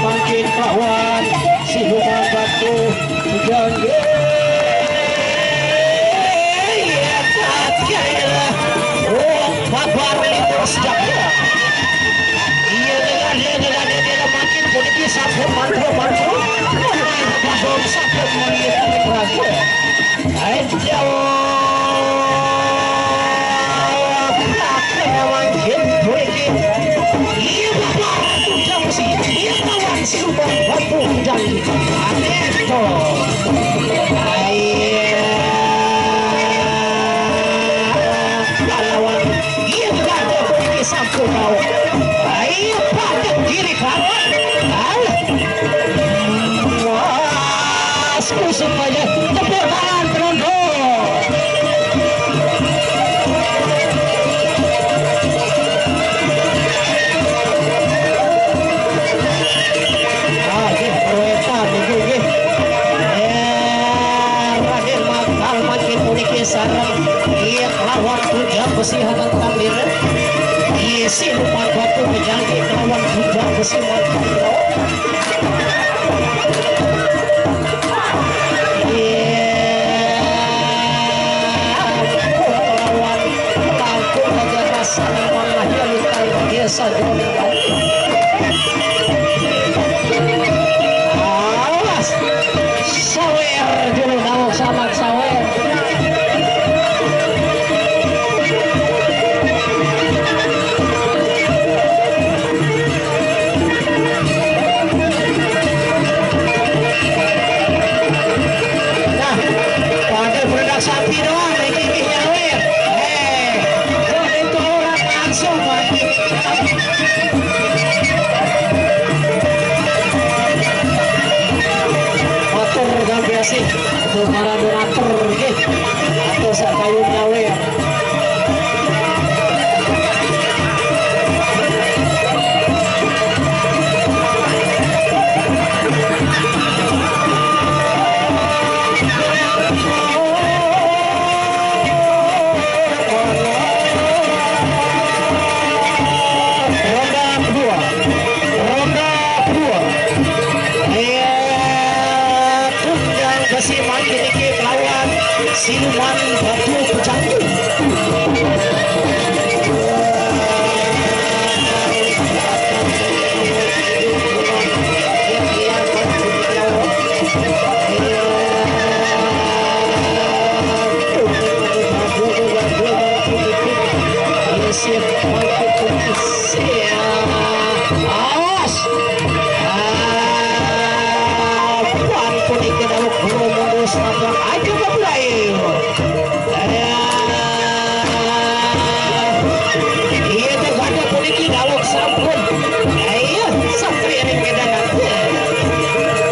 makin kawan siluman batu janji ya kaya oh babar terus jaga iya dengan makin politik sampai mantra sampai melihat lagi ayo makin politik iya babar iya kawan siluman batu janji aneh lawan iya gada politik sampai kau ayo pada diri kawan supaya tepuk tangan penonton Raden Makal makin unik sarang iya lawan kujang besi hangat tamir iya siluman batu menjadi lawan kujang besi hangat awas sawer dulu dawak sama sawer nah pada produk sapi doang ini nyawer itu orang langsung mati biasa untuk para donatur atau sakayun nyawer siluman batu pecandu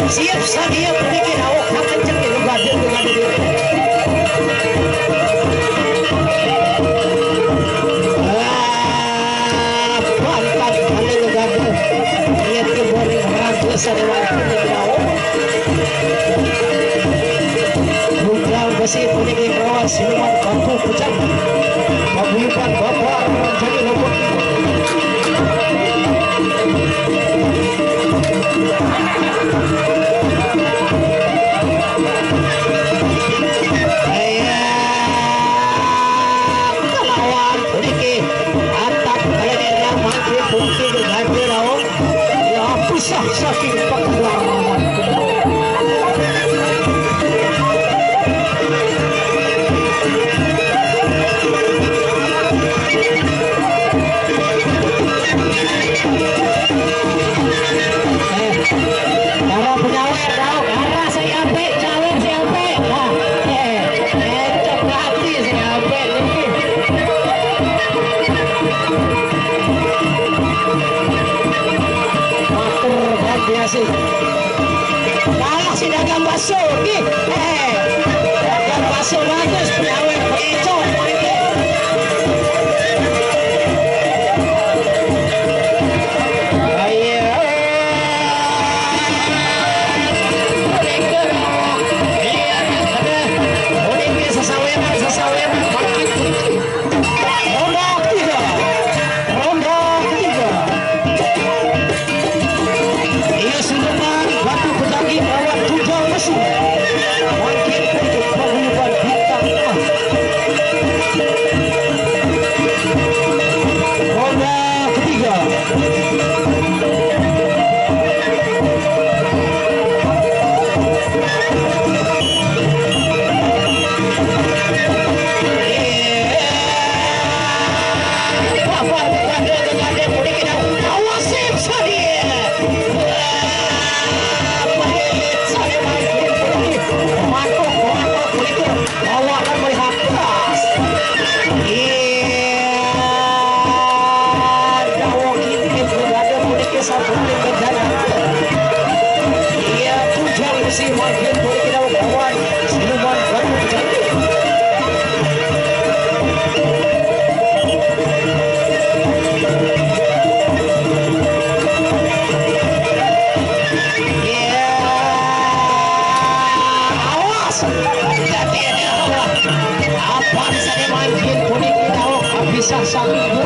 siap saja bikin awak kenceng di badan dengan pantat kali gado lihat ke boring rambut sarwati di awak bukan besi politik bawah siluman batu pecah paguyuban bapak menjadi robot saking pengalaman para penyawer tahu karena saya ampe cawer saya ampe nah cok hati saya ampe biasa kalah si dagang bakso dagang bakso bagus penyawer pecok makin boleh kita kawan siluman batu pejanti. Apa bisa dimainkan kuning kita bisa sambil